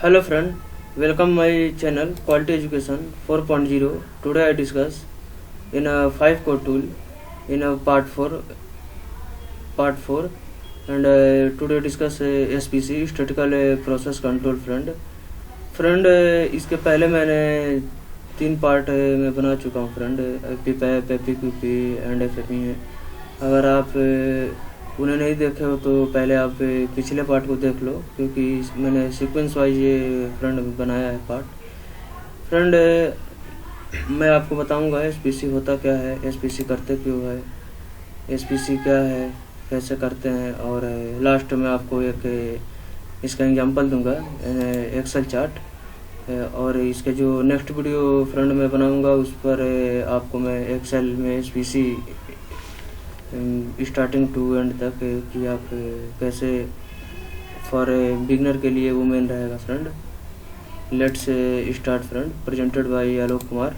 Hello friend, welcome my channel Quality Education 4.0. Today I discuss in a 5 core tool in a part 4 and today discuss SPC statical process control friend इसके पहले मैंने 3 part में बना चुका हूँ friend PPAP, PPQP and FME है। अगर आप उन्हें नहीं देखे हो तो पहले आप पिछले पार्ट को देख लो, क्योंकि मैंने सीक्वेंस वाइज ये फ्रेंड बनाया है पार्ट। फ्रेंड मैं आपको बताऊंगा एसपीसी होता क्या है, एसपीसी करते क्यों है, एसपीसी क्या है, कैसे करते हैं, और लास्ट में आपको एक इसका एग्जांपल दूंगा एक्सेल चार्ट। और इसके जो नेक्स्ट वीडियो फ्रेंड में बनाऊंगा उस पर आपको मैं एक्सेल में एसपीसी स्टार्टिंग टू एंड तक कि आप कैसे फॉर बिगनर के लिए वो मेन रहेगा friend. Let's start friend, presented by Alok Kumar.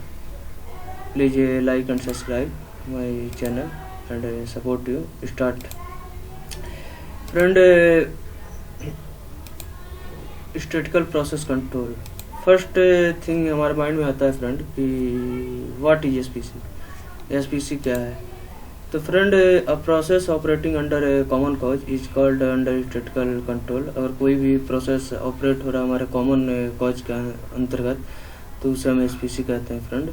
Please like and subscribe my channel and support you. Start friend, statistical process control. First thing हमारे माइंड में आता है फ्रेंड कि व्हाट इज एसपीसी, एसपीसी क्या है। तो friend a process operating under A common cause is called under statistical control. अगर कोई भी प्रोसेस ऑपरेट हो रहा है हमारे कॉमन कॉज के अंतर्गत तो उसे हम एसपीसी कहते हैं फ्रेंड।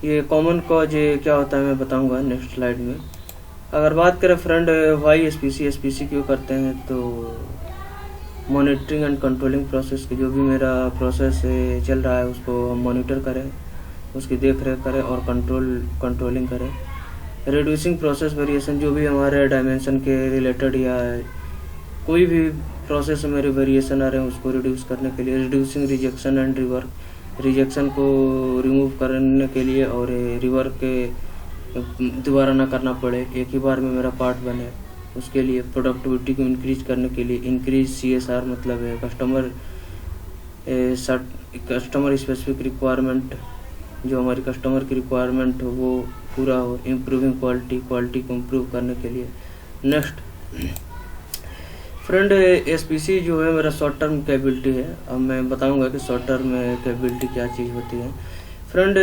ये कॉमन कॉज क्या होता है मैं बताऊंगा नेक्स्ट स्लाइड में। अगर बात करें फ्रेंड वाई एसपीसी, एसपीसी क्यों करते हैं, तो मॉनिटरिंग एंड कंट्रोलिंग प्रोसेस की जो भी मेरा प्रोसेस चल रहा है उसको हम मॉनिटर करें, उसकी देख रेख करें और कंट्रोलिंग करें। रिड्यूसिंग प्रोसेस वेरिएशन, जो भी हमारे डायमेंशन के रिलेटेड या कोई भी प्रोसेस में मेरे वेरिएशन आ रहे हैं उसको रिड्यूस करने के लिए। Reducing rejection and rework, rejection को रिमूव करने के लिए और रिवर्क के दोबारा ना करना पड़े, एक ही बार में मेरा पार्ट बने उसके लिए। प्रोडक्टिविटी को इंक्रीज करने के लिए, इंक्रीज CSR मतलब है कस्टमर स्पेसिफिक रिक्वायरमेंट, जो हमारी कस्टमर की रिक्वायरमेंट हो वो पूरा हो। इम्प्रूविंग क्वालिटी को इम्प्रूव करने के लिए। नेक्स्ट फ्रेंड, एसपीसी जो है मेरा शॉर्ट टर्म कैपेबिलिटी है। अब मैं बताऊंगा कि शॉर्ट टर्म कैपेबिलिटी क्या चीज़ होती है। फ्रेंड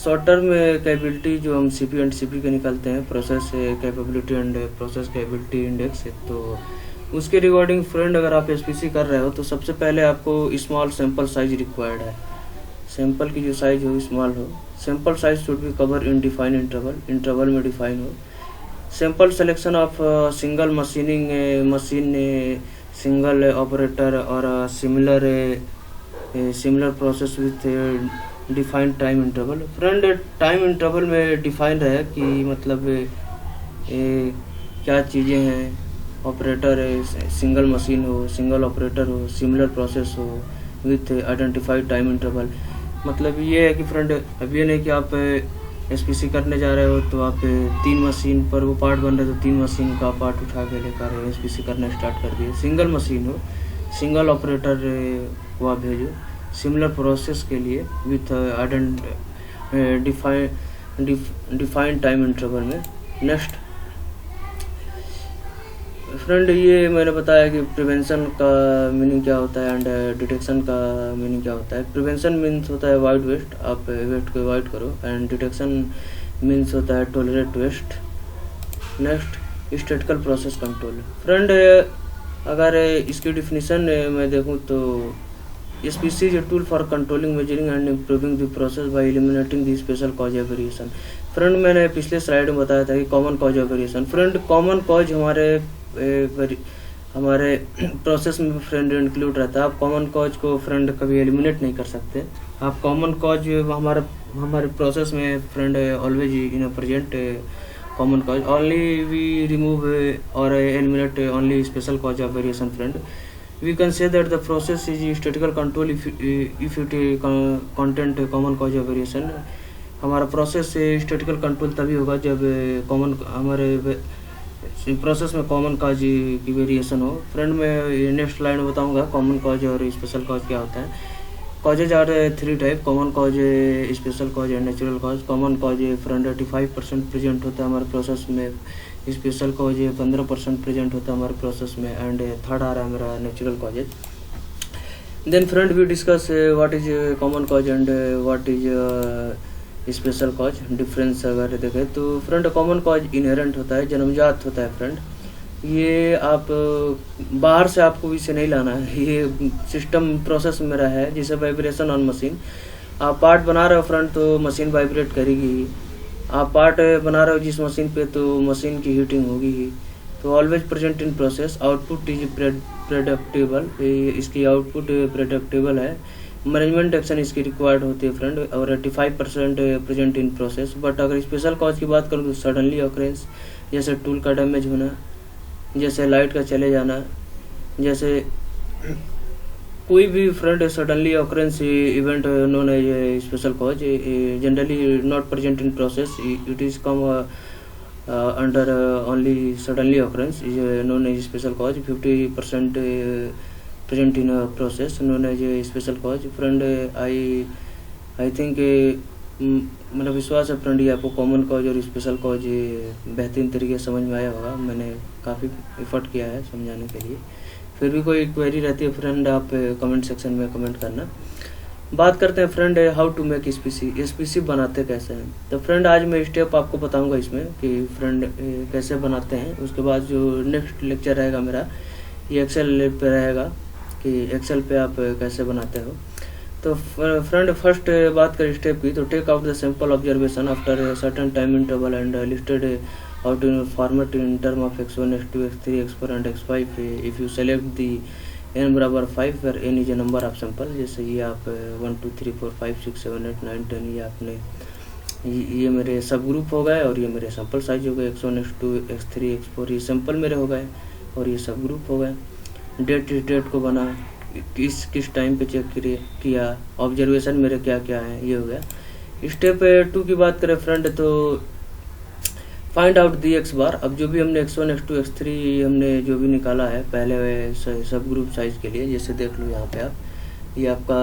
शॉर्ट टर्म कैपेबिलिटी जो हम सीपी एंड सीपी के निकालते हैं, process capability and process capability index, तो उसके रिगार्डिंग फ्रेंड अगर आप एसपीसी कर रहे हो तो सबसे पहले आपको स्मॉल सैंपल साइज रिक्वायर्ड है। सैंपल की जो साइज हो स्मॉल हो। Sample size should be cover in define interval, interval में डिफाइन हो। Sample selection of single machine single operator और similar process with defined time interval. Friend time interval में define रहे कि मतलब क्या चीज़ें हैं। ऑपरेटर सिंगल मशीन हो, सिंगल ऑपरेटर हो, सिमिलर प्रोसेस हो विथ आइडेंटिफाइड टाइम इंटरवल। मतलब ये है कि फ्रेंड अब ये नहीं कि आप एसपीसी करने जा रहे हो तो आप 3 मशीन पर वो पार्ट बन रहे तो 3 मशीन का पार्ट उठा के लेकर एसपीसी करना स्टार्ट कर दिए। सिंगल मशीन हो, सिंगल ऑपरेटर को आप भेजो सिमिलर प्रोसेस के लिए विथ डिफाइंड टाइम इंटरवल में। नेक्स्ट फ्रेंड, ये मैंने बताया कि प्रिवेंशन का मीनिंग क्या होता है एंड डिटेक्शन का मीनिंग क्या होता है। प्रिवेंशन मीन्स होता है अवॉइड वेस्ट, आप वेस्ट को अवॉइड करो, एंड डिटेक्शन मीन्स होता है tolerate waste. Next statistical process control. Friend अगर इसकी डिफिनीशन मैं देखूँ तो SPC is a tool for controlling, measuring and improving the process by eliminating the special cause of variation. Friend मैंने पिछले स्लाइड में बताया था कि common cause of variation. Friend common cause हमारे प्रोसेस में फ्रेंड इंक्लूड रहता है। आप कॉमन कॉज को फ्रेंड कभी एलिमिनेट नहीं कर सकते। आप कॉमन कॉज हमारे प्रोसेस में friend always in present common cause, only we remove और eliminate only special cause of variation. Friend we can say that the process is statical control if it content common cause of variation। हमारा process statistical control तभी होगा जब हमारे process में common cause की variation हो। Friend मैं next slide में बताऊंगा कॉमन कॉज और स्पेशल कॉज क्या होता है। Causes are 3 type, common cause, special cause and natural cause. Common cause friend 85% present होता है हमारे प्रोसेस में, स्पेशल कॉज 15% प्रेजेंट होता है हमारे प्रोसेस में, एंड थर्ड आ रहा है मेरा natural causes. Then friend we discuss what is common cause and what is special cause difference अगर देखें तो फ्रेंड कॉमन कॉज इनहेरेंट होता है, जन्मजात होता है फ्रेंड। ये आप बाहर से आपको इसे नहीं लाना है, ये सिस्टम प्रोसेस मेरा है जिसे वाइब्रेशन ऑन मशीन। आप पार्ट बना रहे हो फ्रेंड तो मशीन वाइब्रेट करेगी, आप पार्ट बना रहे हो जिस मशीन पे तो मशीन की हीटिंग होगी ही। तो always present in process, output is predictable, इसकी आउटपुट प्रेडिक्टेबल है। मैनेजमेंट एक्शन इसकी रिक्वायर्ड होती है फ्रेंड, और 85% प्रेजेंट इन प्रोसेस। बट अगर स्पेशल कॉज की बात करूँ तो सडनली ऑकरेंस, जैसे टूल का डैमेज होना, जैसे लाइट का चले जाना, जैसे कोई भी friend suddenly occurrence event known as special cause, generally not present in process, it is come under only suddenly occurrence is known as special cause. 50% present in a process known as a special cause। Friend I think मेरा विश्वास है friend ये आपको common cause और special cause बेहतरीन तरीके से समझ में आया होगा। मैंने काफ़ी एफर्ट किया है समझाने के लिए। फिर भी कोई क्वेरी रहती है फ्रेंड आप कमेंट सेक्शन में कमेंट करना। बात करते हैं friend how to make SPC बनाते कैसे हैं। तो फ्रेंड आज मैं स्टेप आपको बताऊंगा इसमें कि फ्रेंड कैसे बनाते हैं। उसके बाद जो नेक्स्ट लेक्चर रहेगा मेरा ये एक्सेल पे रहेगा कि एक्सेल पे आप कैसे बनाते हो। तो फ्रेंड फर्स्ट बात करें स्टेप की, तो take out the sample observation after certain time interval and listed out in format in term of x1 x2 x3 x4 and x5 if you select the n बराबर 5 where n is a number of sample. जैसे ये आप 1 2 3 4 5 6 7 8 9 10 ये आपने ये मेरे सब group हो गए और ये मेरे सैंपल साइज हो गए x1 x2 x3 x4 ये सैंपल मेरे हो गए और ये सब ग्रुप हो गए। डेट को बना, किस टाइम पे चेक किया, ऑब्जर्वेशन मेरे क्या क्या है, ये हो गया। स्टेप 2 की बात करें फ्रेंड तो फाइंड आउट दी एक्स बार। अब जो भी हमने x1 x2 x3 हमने जो भी निकाला है पहले सब ग्रुप साइज के लिए, जैसे देख लो यहाँ पे आप ये आपका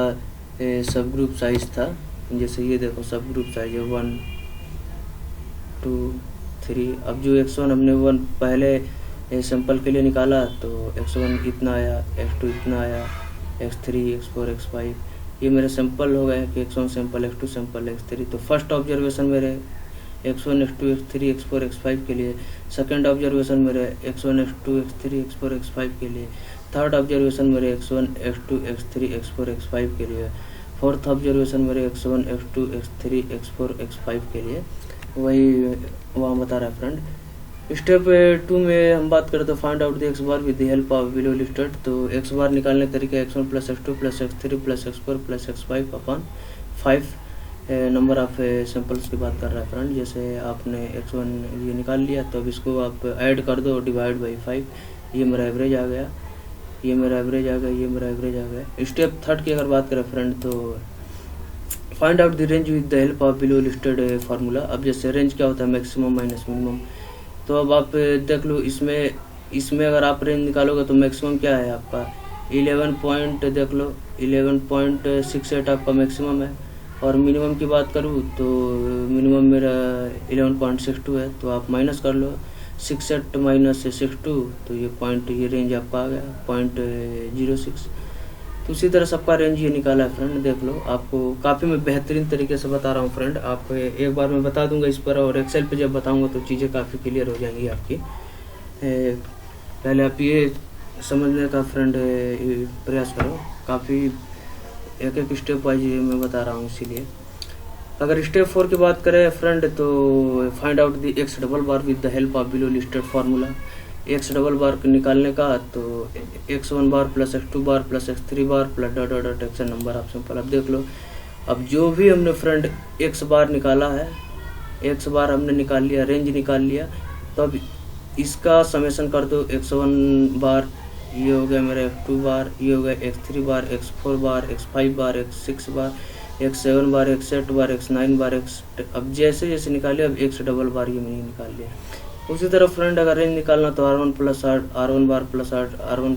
सब ग्रुप साइज था। जैसे ये देखो सब ग्रुप साइज है 1 2 3। अब जो x1 हमने 1 पहले सैंपल के लिए निकाला तो x1 इतना आया, x2 इतना आया, x3 x4 x5 ये मेरे सैंपल हो गए कि x1 sample x2 sample x3। तो फर्स्ट ऑब्जर्वेशन मेरे x1 x2 x3 x4 x5 के लिए, सेकंड ऑब्जर्वेशन मेरे x1 x2 x3 x4 x5 के लिए, थर्ड ऑब्जर्वेशन मेरे x1 x2 x3 x4 x5 के लिए, फोर्थ ऑब्जर्वेशन मेरे x1 x2 x3 x4 x5 के लिए। वही वहाँ बता रहा है फ्रेंड। स्टेप 2 में हम बात करें तो find out the x bar with the help of below listed. तो एक्स बार निकालने का तरीका x1 plus x2 plus x3 plus x4 plus x5 upon 5 number of samples की बात कर रहा है फ्रेंड। जैसे आपने x1 ये निकाल लिया तो अब इसको आप ऐड कर दो डिवाइड बाई 5, ये मेरा एवरेज आ गया, ये मेरा एवरेज आ गया, ये मेरा एवरेज आ गया। स्टेप 3 की अगर बात करें फ्रेंड तो find out the range with the help of below listed formula. अब जैसे रेंज क्या होता है मैक्सिमम माइनस मिनिमम। तो अब आप देख लो इसमें अगर आप रेंज निकालोगे तो मैक्सिमम क्या है आपका 11 पॉइंट, देख लो 11.68 आपका मैक्सिमम है। और मिनिमम की बात करूँ तो मिनिमम मेरा 11.62 है। तो आप माइनस कर लो 68 माइनस 62 तो ये रेंज आपका आ गया 0.06। तो उसी तरह सबका रेंज ये निकाला है फ्रेंड। देख लो आपको काफ़ी मैं बेहतरीन तरीके से बता रहा हूँ फ्रेंड। आपको एक बार मैं बता दूंगा इस पर और एक्सेल पे जब बताऊंगा तो चीज़ें काफ़ी क्लियर हो जाएंगी आपकी। पहले आप ये समझने का फ्रेंड प्रयास करो, काफ़ी एक एक स्टेप वाइज मैं बता रहा हूँ इसीलिए। अगर स्टेप 4 की बात करें फ्रेंड तो find out the X double bar with the help of below listed formula. X double bar निकालने का तो x1 bar plus x2 bar plus x3 bar plus dot dot dot X number of sample. अब देख लो अब जो भी हमने friend x बार निकाला है, x बार हमने निकाल लिया, रेंज निकाल लिया, तो अब इसका समेशन कर दो x1 बार ये हो गया मेरा x2 बार, ये हो गया x3 बार, x4 बार, x5 बार, x6 बार, x7 बार, x8 बार, x9 बार, अब जैसे जैसे निकाले अब x डबल बार ये मैंने निकाल लिया। उसी तरह फ्रेंड अगर रेंज निकालना तो R1 plus R1 bar plus R1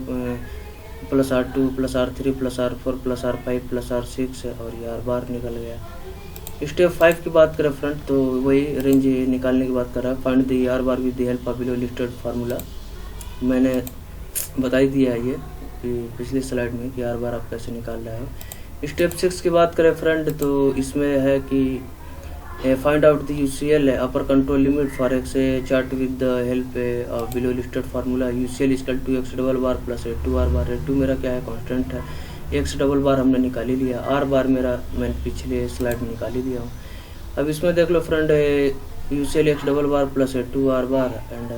plus R2 plus R3 plus R4 plus R5 plus R6 और ये R बार निकल गया। स्टेप 5 की बात करें फ्रेंड तो वही रेंज निकालने की बात कर रहा है। Find the R bar with the help of below listed formula. मैंने बता ही दिया है ये कि पिछली स्लाइड में कि आर बार आप कैसे निकाल रहे हो। स्टेप 6 की बात करें फ्रेंड, तो इसमें है कि find out the UCL upper control limit for X chart with the help of below listed formula. UCL equal to X double bar plus A2 R bar. ए2 मेरा क्या है, कांस्टेंट है। एक्स डबल बार हमने निकाल ही लिया, आर बार मेरा मैंने पिछले स्लाइड में निकाल ही दिया हूँ। अब इसमें देख लो friend, UCL X double bar plus A2 R bar and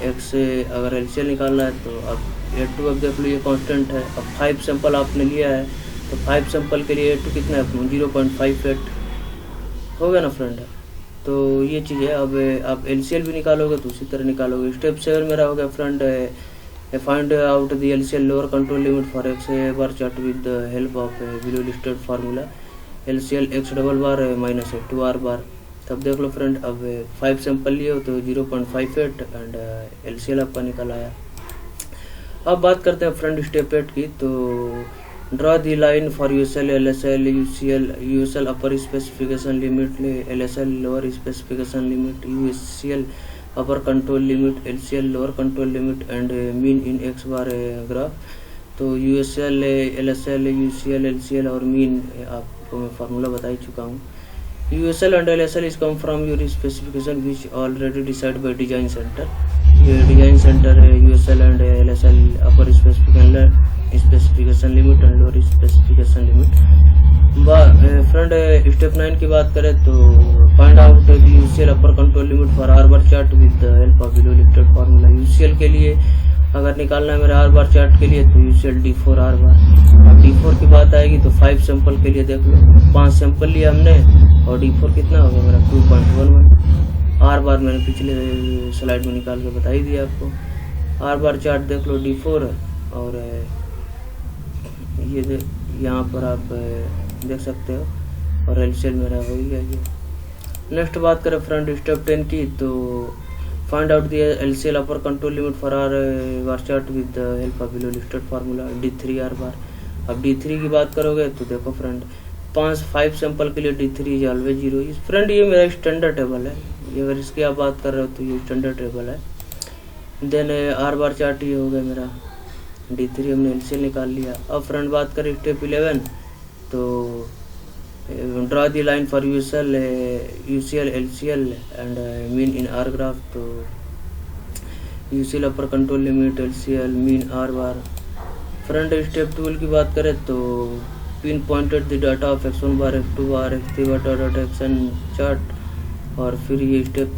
X अगर एलसीएल निकालना है तो अब ए2 अब देख लो ये कांस्टेंट है। अब 5 सैंपल आपने लिया है तो 5 सैंपल के लिए ए2 कितना है, 0.58 हो गया ना फ्रेंड। तो ये चीज़ है। अब आप एलसीएल भी निकालोगे तो उसी तरह निकालोगे। स्टेप 7 मेरा हो गया friend, find out the LCL lower control limit for x bar chart with the help of below listed formula. LCL x double bar minus A2 R बार। तब देख लो फ्रेंड, अब 5 सैंपल लिए हो तो 0.58 एंड एलसीएल आपका निकल आया। अब बात करते हैं फ्रेंड स्टेप 8 की। तो draw the line for USL LSL UCL. USL upper specification limit, LSL lower specification limit, UCL upper control limit, LCL lower control limit and mean in X bar graph. तो USL LSL UCL LCL और mean आपको मैं formula बता ही चुका हूँ। USL and LSL is come from your specification which already decide by design center. ये design center है USL and LSL upper specification limit and lower specification limit. Friend step 9 की बात करें तो find out the UCL upper control limit for are bar chart with the help of below listed formula. UCL के लिए अगर निकालना है मेरा आर बार चार्ट के लिए तो यूसीएल D4 आर बार। अब D4 की बात आएगी तो 5 सैंपल के लिए देख लो 5 सैंपल लिया हमने और D4 कितना हो गया मेरा 2.11। आर बार मैंने पिछले स्लाइड में निकाल के बता ही दिया आपको। आर बार चार्ट देख लो D4 और ये यहाँ पर आप देख सकते हो और एलसीएल मेरा हो ही गया ये। नेक्स्ट बात करें फ्रेंड स्टेप 10 की। तो find out the LCL upper control limit for are bar chart with the help of below listed formula D3 are बार। अब D3 की बात करोगे तो देखो फ्रेंड 5 सैंपल के लिए D3 इज ऑलवेज 0। फ्रेंड ये मेरा स्टैंडर्ड टेबल है, ये अगर इसकी आप बात कर रहे हो तो ये स्टैंडर्ड टेबल है। देन आर बार चार्ट ये हो गया मेरा D3, हमने एलसीएल निकाल लिया। अब फ्रेंड बात करें स्टेप 11 तो draw the line for USL UCL LCL and mean in R graph. तो UCL upper control limit LCL mean R bar. Friend step 12 की बात करें तो pin pointed the data of x1 bar x2 bar x3 bar dot action chart. और फिर ये step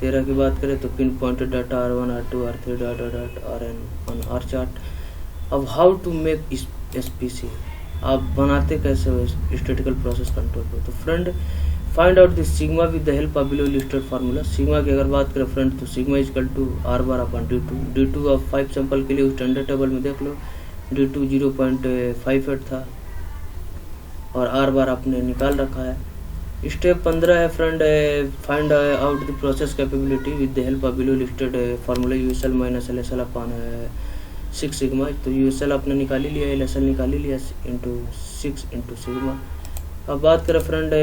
13 की बात करें तो pin pointed data R1 R2 R3 dot dot Rn on R chart. अब हाउ टू मेक SPC, आप बनाते कैसे हो स्टैटिकल प्रोसेस कंट्रोल को। तो friend find out the sigma with the help of below listed formula. Sigma की अगर बात करें फ्रेंड तो sigma equal to R bar upon D2 of 5 sample के लिए स्टैंडर्ड टेबल में देख लो D2 0.58 था और आर बार आपने निकाल रखा है। स्टेप 15 है friend, find out the process capability with the help of below listed formula USL minus LSL upon 6 sigma. तो यूएसएल आपने निकाल ही लिया, एलएसएल निकाल ही लिया इंटू 6 इंटू सिग्मा। अब बात करें फ्रेंड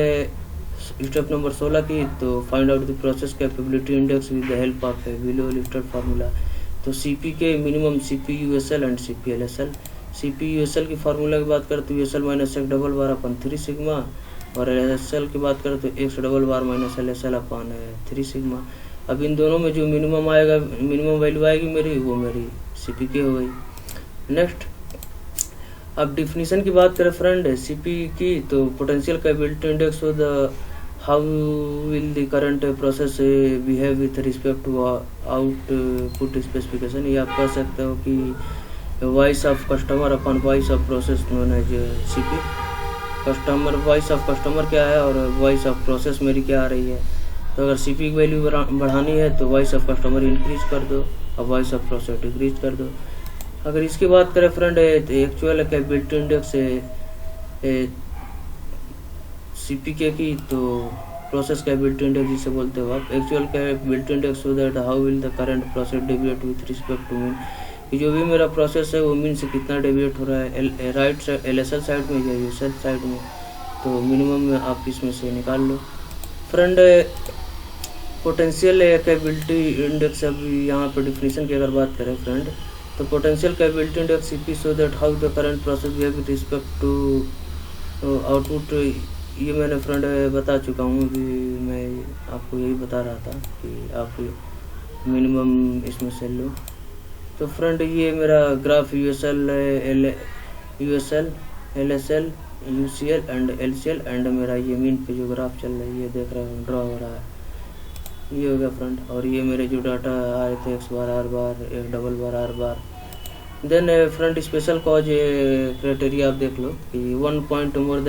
स्टेप नंबर 16 की। तो find out the process capability index with the help of below listed formula. तो सीपी के minimum CP USL and CP LSL. CP USL की फार्मूला की बात करें तो USL minus X double bar upon 3 sigma और एलएसएल की बात करें तो X double bar minus LSL upon 3 sigma. अब इन दोनों में जो मिनिमम आएगा, मिनिमम वैल्यू आएगी मेरी, वो मेरी सीपी की हो गई। नेक्स्ट अब डिफिनीशन की बात करें फ्रेंड सीपी की तो पोटेंशियल कैपेबिलिटी इंडेक्स हो the how will the current process behave with respect to output specification. ये आप कह सकते हो कि voice of customer upon voice of process known as CP. Customer voice of customer क्या है और वॉइस ऑफ प्रोसेस मेरी क्या आ रही है। तो अगर सीपी की वैल्यू बढ़ानी है तो वॉइस ऑफ कस्टमर इंक्रीज कर दो और वॉइस ऑफ प्रोसेस डिक्रीज कर दो। अगर इसकी बात करें friend actual capability index CPK की तो प्रोसेस कैपेबिलिटी इंडेक्स जिसे बोलते हो आप। Actual capability index so that how will the current process deviate with respect to mean, कि जो भी मेरा प्रोसेस है वो मीन से कितना डेविएट हो रहा है राइट एलएसएल साइड में या यूएसएल साइड में। तो मिनिमम में आप इसमें से निकाल लो। फ्रेंड पोटेंशियल कैपेबिलिटी इंडेक्स, अब यहाँ पर डिफिनीशन की अगर बात करें फ्रेंड तो potential capability index CP so that how the current process behave with respect to output. ये मैंने फ्रेंड बता चुका हूँ, अभी मैं आपको यही बता रहा था कि आप मिनिमम इसमें से लो। तो फ्रेंड ये मेरा graph USL LSL UCL and LCL and मेरा ये मीन पे जो ग्राफ चल रहा है ये देख रहा हूँ ड्रॉ हो रहा है, ये हो गया फ्रेंड। और ये मेरे जो डाटा आए थे एक्स बार R bar X double bar R bar. Then friend special cause criteria आप देख लो कि 1 point more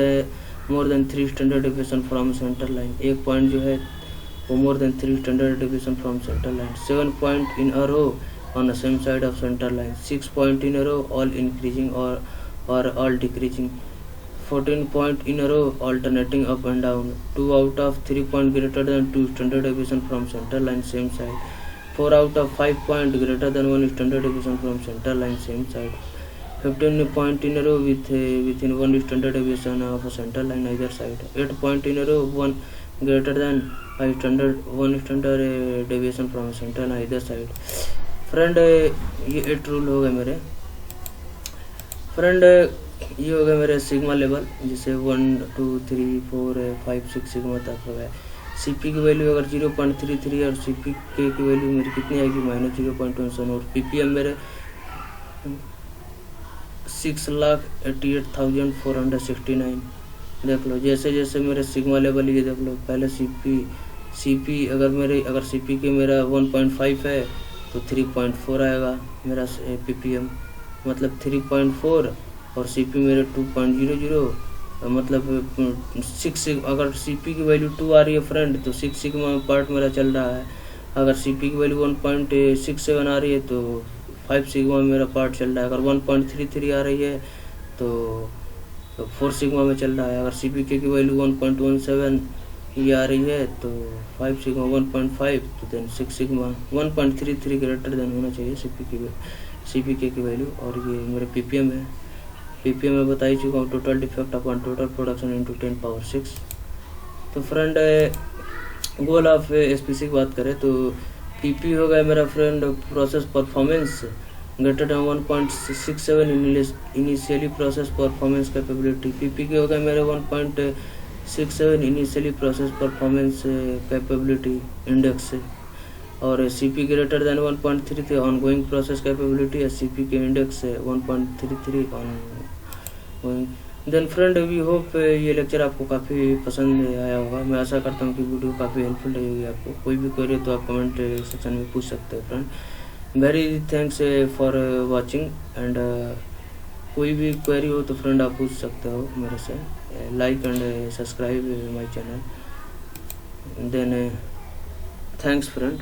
than 3 standard deviation from center line, 1 point जो है वो more than 3 standard deviation from center line, 7 point in a row on the same side of center line, 6 point in a row all increasing or all decreasing, 14 point in a row alternating up and down, 2 out of 3 point greater than 2 standard deviation from center line same side, 4 out of 5 point greater than 1 standard deviation from center line same side, 15 point in a row within 1 standard deviation of a center line either side, 8 point in a row 1 greater than 1 standard deviation from center line either side। Friend ये 8 rule हो गए मेरे friend. ये हो गया मेरे sigma level, जिसे 1 2 3 4 5 6 sigma तक हो गया। सीपी की वैल्यू अगर 0.33 और सीपी के की वैल्यू मेरी कितनी आएगी -0.17 और पीपीएम मेरे 6,88,469। देख लो जैसे जैसे मेरे सिग्मा लेवल ये देख लो, पहले सीपी अगर सीपी के मेरा 1.5 है तो 3.4 आएगा मेरा पीपीएम, मतलब 3.4 और सीपी मेरे 2.00 मतलब 6। अगर सीपी की वैल्यू 2 आ रही है फ्रेंड तो 6 सिग्मा पार्ट मेरा चल रहा है। अगर सीपी की वैल्यू 1.67 आ रही है तो 5 सिग्मा मेरा पार्ट चल रहा है। अगर 1.33 आ रही है तो 4 सिग्मा में चल रहा है। अगर सीपी की वैल्यू 1.17 ये आ रही है तो 5 सिग्मा, 1.5 तो देन 6 सिग्मा, 1.33 ग्रेटर देन होना चाहिए सीपीके की वैल्यू। और ये मेरे पीपीएम है, पीपीएम में बता ही चुका हूँ, total defect upon total production into 10⁻⁶। तो फ्रेंड गोल ऑफ एसपीसी की बात करें तो पीपी हो गया मेरा friend process performance greater than 1.67 initially process performance capability. PP के हो गया मेरे 1.67 initially process performance capability index, और CP greater than 1.33 ongoing process capability, CP के index 1.33 on. Then friend we hope ये लेक्चर आपको काफ़ी पसंद आया होगा। मैं आशा करता हूँ कि वीडियो काफ़ी हेल्पफुल रही होगी आपको। कोई भी क्वेरी तो आप कमेंट सेक्शन में पूछ सकते हैं friend. Very thanks for watching and कोई भी क्वेरी हो तो फ्रेंड आप पूछ सकते हो मेरे से। Like and subscribe my channel. Then thanks friend.